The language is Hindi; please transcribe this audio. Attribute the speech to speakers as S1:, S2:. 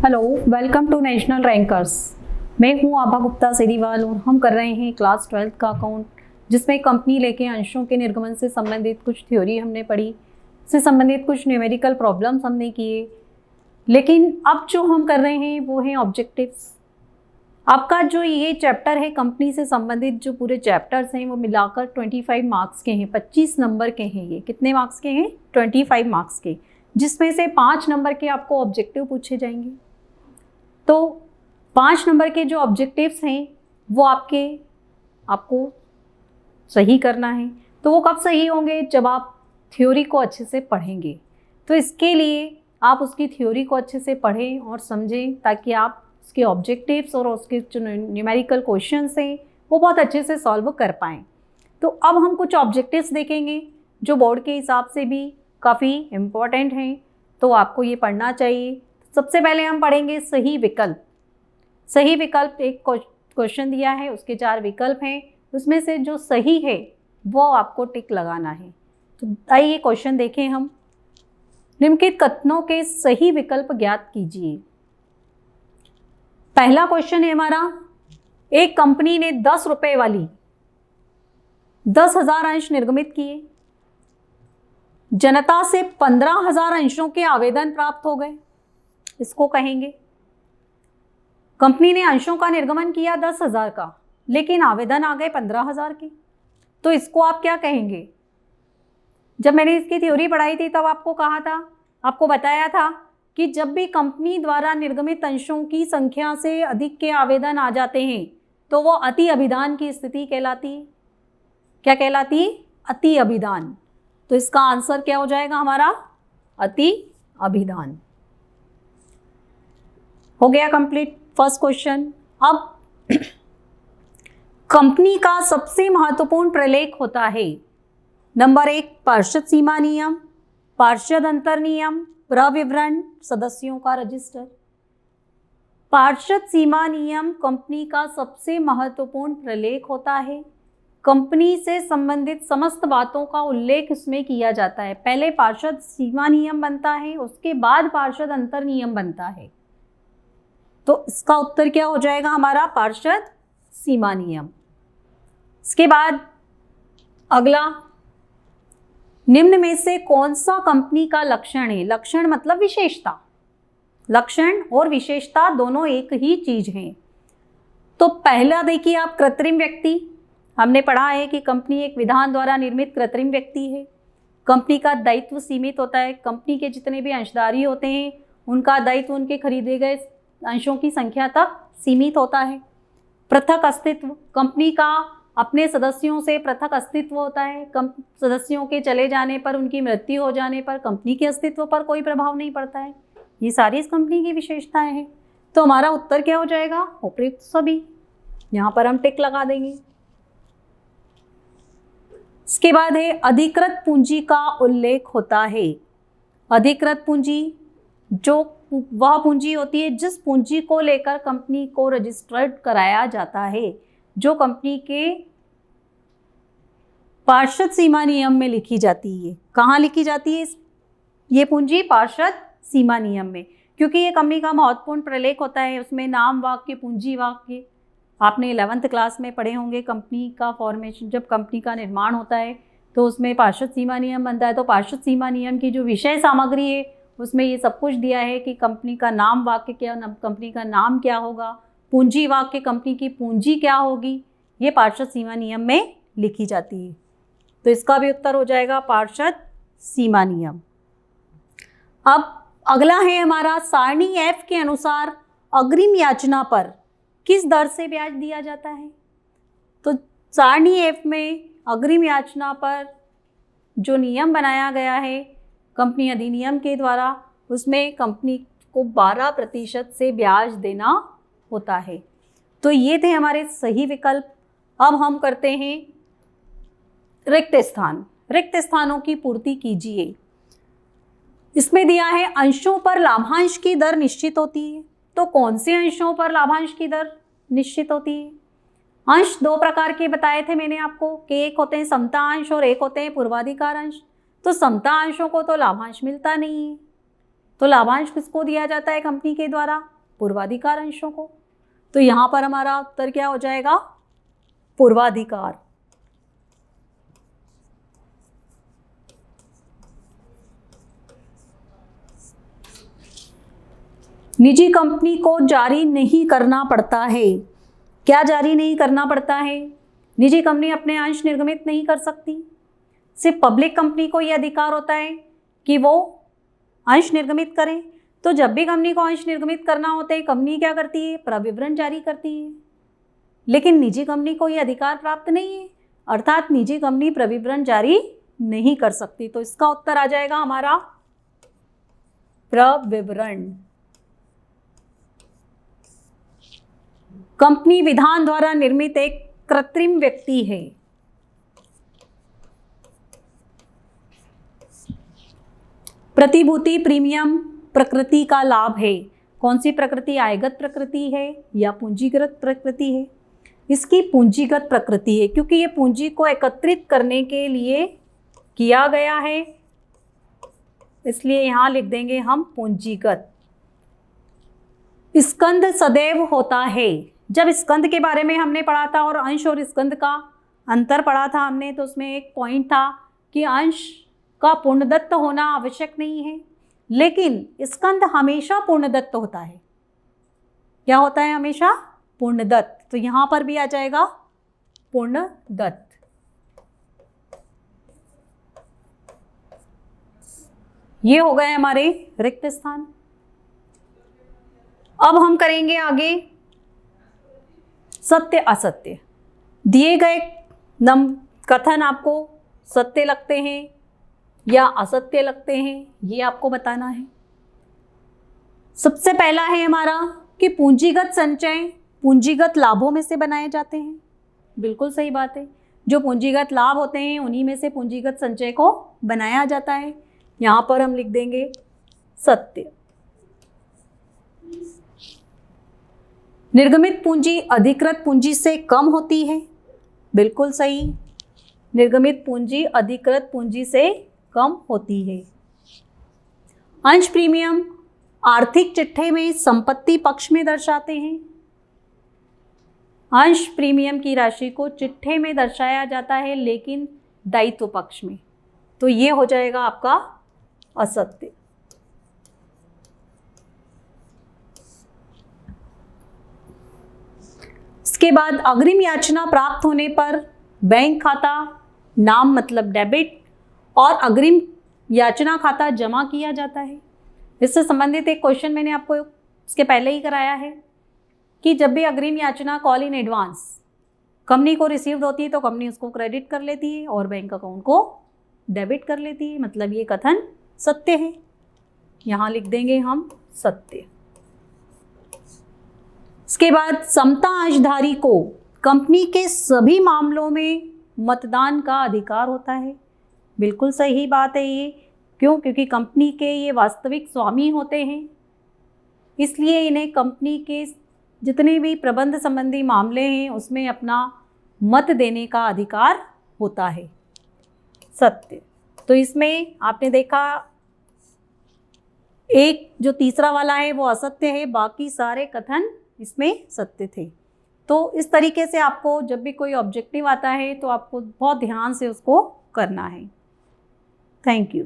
S1: Hello, welcome to national rankers. मैं हूं आभा गुप्ता सेरीवाल और हम कर रहे हैं क्लास 12th का अकाउंट, जिसमें कंपनी लेके अंशों के निर्गमन से संबंधित कुछ थ्योरी हमने पढ़ी, इससे संबंधित कुछ न्यूमेरिकल प्रॉब्लम्स हमने किए। लेकिन अब जो हम कर रहे हैं वो हैं ऑब्जेक्टिव्स। आपका जो ये चैप्टर है कंपनी से संबंधित, जो पूरे चैप्टर्स हैं वो मिलाकर 25 मार्क्स के हैं, 25 नंबर के हैं। ये कितने मार्क्स के हैं? 25 मार्क्स के, जिसमें से 5 नंबर के आपको ऑब्जेक्टिव पूछे जाएंगे। तो 5 नंबर के जो ऑब्जेक्टिव्स हैं वो आपको सही करना है। तो वो कब सही होंगे? जब आप थ्योरी को अच्छे से पढ़ेंगे। तो इसके लिए आप उसकी थ्योरी को अच्छे से पढ़ें और समझें, ताकि आप उसके ऑब्जेक्टिव्स और उसके जो न्यूमेरिकल क्वेश्चंस हैं वो बहुत अच्छे से सॉल्व कर पाएँ। तो अब हम कुछ ऑब्जेक्टिव्स देखेंगे जो बोर्ड के हिसाब से भी काफ़ी इम्पोर्टेंट हैं, तो आपको ये पढ़ना चाहिए। सबसे पहले हम पढ़ेंगे सही विकल्प। सही विकल्प एक क्वेश्चन दिया है, उसके 4 विकल्प हैं, उसमें से जो सही है वो आपको टिक लगाना है। तो आइए क्वेश्चन देखें हम। निम्नलिखित कथनों के सही विकल्प ज्ञात कीजिए। पहला क्वेश्चन है हमारा, एक कंपनी ने 10 रुपए वाली 10,000 अंश निर्गमित किए। जनता से 15,000 अंशों के आवेदन प्राप्त हो गए, इसको कहेंगे। कंपनी ने अंशों का निर्गमन किया 10,000 का, लेकिन आवेदन आ गए 15,000 के, तो इसको आप क्या कहेंगे? जब मैंने इसकी थ्योरी पढ़ाई थी तब आपको कहा था, आपको बताया था कि जब भी कंपनी द्वारा निर्गमित अंशों की संख्या से अधिक के आवेदन आ जाते हैं तो वो अति अभिदान की स्थिति कहलाती है। क्या कहलाती? अति अभिदान। तो इसका आंसर क्या हो जाएगा हमारा? अति अभिदान। हो गया कंप्लीट फर्स्ट क्वेश्चन। अब कंपनी का सबसे महत्वपूर्ण प्रलेख होता है नंबर 1 पार्षद सीमा नियम, पार्षद अंतर नियम, प्रविवरण, सदस्यों का रजिस्टर। पार्षद सीमा नियम कंपनी का सबसे महत्वपूर्ण प्रलेख होता है। कंपनी से संबंधित समस्त बातों का उल्लेख इसमें किया जाता है। पहले पार्षद सीमा नियम बनता है, उसके बाद पार्षद अंतर नियम बनता है। तो इसका उत्तर क्या हो जाएगा हमारा? पार्षद सीमा नियम। इसके बाद अगला, निम्न में से कौन सा कंपनी का लक्षण है? लक्षण मतलब विशेषता। लक्षण और विशेषता दोनों एक ही चीज हैं। तो पहला देखिए आप, कृत्रिम व्यक्ति। हमने पढ़ा है कि कंपनी एक विधान द्वारा निर्मित कृत्रिम व्यक्ति है। कंपनी का दायित्व सीमित होता है। कंपनी के जितने भी अंशधारी होते हैं उनका दायित्व उनके खरीदे गए अंशों की संख्या तक सीमित होता है। पृथक अस्तित्व, कंपनी का अपने सदस्यों से पृथक अस्तित्व होता है। सदस्यों के चले जाने पर, उनकी मृत्यु हो जाने पर कंपनी के अस्तित्व पर कोई प्रभाव नहीं पड़ता है। ये सारी इस कंपनी की विशेषताएं हैं। तो हमारा उत्तर क्या हो जाएगा? उपयुक्त सभी। यहाँ पर हम टिक लगा देंगे। इसके बाद है अधिकृत पूंजी का उल्लेख होता है। अधिकृत पूंजी जो वह पूंजी होती है जिस पूंजी को लेकर कंपनी को रजिस्टर्ड कराया जाता है, जो कंपनी के पार्षद सीमा नियम में लिखी जाती है। कहाँ लिखी जाती है ये पूंजी? पार्षद सीमा नियम में, क्योंकि ये कंपनी का महत्वपूर्ण प्रलेख होता है। उसमें नाम वाक्य, पूंजी वाक्य आपने 11th क्लास में पढ़े होंगे। कंपनी का फॉर्मेशन, जब कंपनी का निर्माण होता है तो उसमें पार्षद सीमा नियम बनता है। तो पार्षद सीमा नियम की जो विषय सामग्री है उसमें ये सब कुछ दिया है कि कंपनी का नाम वाक्य क्या, कंपनी का नाम क्या होगा, पूंजी वाक्य कंपनी की पूंजी क्या होगी, ये पार्षद सीमा नियम में लिखी जाती है। तो इसका भी उत्तर हो जाएगा पार्षद सीमा नियम। अब अगला है हमारा, सारणी F के अनुसार अग्रिम याचना पर किस दर से ब्याज दिया जाता है? तो सारणी F में अग्रिम याचना पर जो नियम बनाया गया है कंपनी अधिनियम के द्वारा, उसमें कंपनी को 12% से ब्याज देना होता है। तो ये थे हमारे सही विकल्प। अब हम करते हैं रिक्त स्थान। रिक्त स्थानों की पूर्ति कीजिए। इसमें दिया है अंशों पर लाभांश की दर निश्चित होती है। तो कौन से अंशों पर लाभांश की दर निश्चित होती है? अंश 2 प्रकार के बताए थे मैंने आपको कि एक होते हैं समता अंश और एक होते हैं पूर्वाधिकार अंश। तो समता अंशों को तो लाभांश मिलता नहीं है, तो लाभांश किसको दिया जाता है कंपनी के द्वारा? पूर्वाधिकार अंशों को। तो यहाँ पर हमारा उत्तर क्या हो जाएगा? पूर्वाधिकार। निजी कंपनी को जारी नहीं करना पड़ता है। क्या जारी नहीं करना पड़ता है? निजी कंपनी अपने अंश निर्गमित नहीं कर सकती। सिर्फ पब्लिक कंपनी को यह अधिकार होता है कि वो अंश निर्गमित करें। तो जब भी कंपनी को अंश निर्गमित करना होता है, कंपनी क्या करती है? प्रविवरण जारी करती है। लेकिन निजी कंपनी को यह अधिकार प्राप्त नहीं है, अर्थात निजी कंपनी प्रविवरण जारी नहीं कर सकती। तो इसका उत्तर आ जाएगा हमारा प्रविवरण। कंपनी विधान द्वारा निर्मित एक कृत्रिम व्यक्ति है। प्रतिभूति प्रीमियम प्रकृति का लाभ है। कौन सी प्रकृति? आयगत प्रकृति है या पूंजीगत प्रकृति है? इसकी पूंजीगत प्रकृति है, क्योंकि ये पूंजी को एकत्रित करने के लिए किया गया है, इसलिए यहां लिख देंगे हम पूंजीगत। स्कंद सदैव होता है। जब स्कंद के बारे में हमने पढ़ा था और अंश और स्कंद का अंतर पढ़ा था हमने, तो उसमें एक पॉइंट था कि अंश का पूर्णदत्त होना आवश्यक नहीं है, लेकिन स्कंद हमेशा पूर्णदत्त होता है। क्या होता है? हमेशा पूर्णदत्त। तो यहां पर भी आ जाएगा पूर्णदत्त। ये हो गए हमारे रिक्त स्थान। अब हम करेंगे आगे सत्य असत्य। दिए गए कथन आपको सत्य लगते हैं या असत्य लगते हैं, ये आपको बताना है। सबसे पहला है हमारा कि पूंजीगत संचय पूंजीगत लाभों में से बनाए जाते हैं। बिल्कुल सही बात है। जो पूंजीगत लाभ होते हैं उन्हीं में से पूंजीगत संचय को बनाया जाता है। यहां पर हम लिख देंगे सत्य। निर्गमित पूंजी अधिकृत पूंजी से कम होती है। बिल्कुल सही। निर्गमित पूंजी अधिकृत पूंजी से कम होती है। अंश प्रीमियम आर्थिक चिट्ठे में संपत्ति पक्ष में दर्शाते हैं। अंश प्रीमियम की राशि को चिट्ठे में दर्शाया जाता है, लेकिन दायित्व पक्ष में। तो ये हो जाएगा आपका असत्य। इसके बाद अग्रिम याचना प्राप्त होने पर बैंक खाता, नाम मतलब डेबिट, और अग्रिम याचना खाता जमा किया जाता है। इससे संबंधित एक क्वेश्चन मैंने आपको इसके पहले ही कराया है कि जब भी अग्रिम याचना कॉल इन एडवांस कंपनी को रिसीव्ड होती है तो कंपनी उसको क्रेडिट कर लेती है और बैंक अकाउंट को डेबिट कर लेती है। मतलब ये कथन सत्य है। यहाँ लिख देंगे हम सत्य। इसके बाद समता अंशधारी को कंपनी के सभी मामलों में मतदान का अधिकार होता है। बिल्कुल सही बात है ये। क्यों? क्योंकि कंपनी के ये वास्तविक स्वामी होते हैं, इसलिए इन्हें कंपनी के जितने भी प्रबंध संबंधी मामले हैं उसमें अपना मत देने का अधिकार होता है। सत्य। तो इसमें आपने देखा एक जो तीसरा वाला है वो असत्य है, बाकी सारे कथन इसमें सत्य थे। तो इस तरीके से आपको जब भी कोई ऑब्जेक्टिव आता है तो आपको बहुत ध्यान से उसको करना है। Thank you.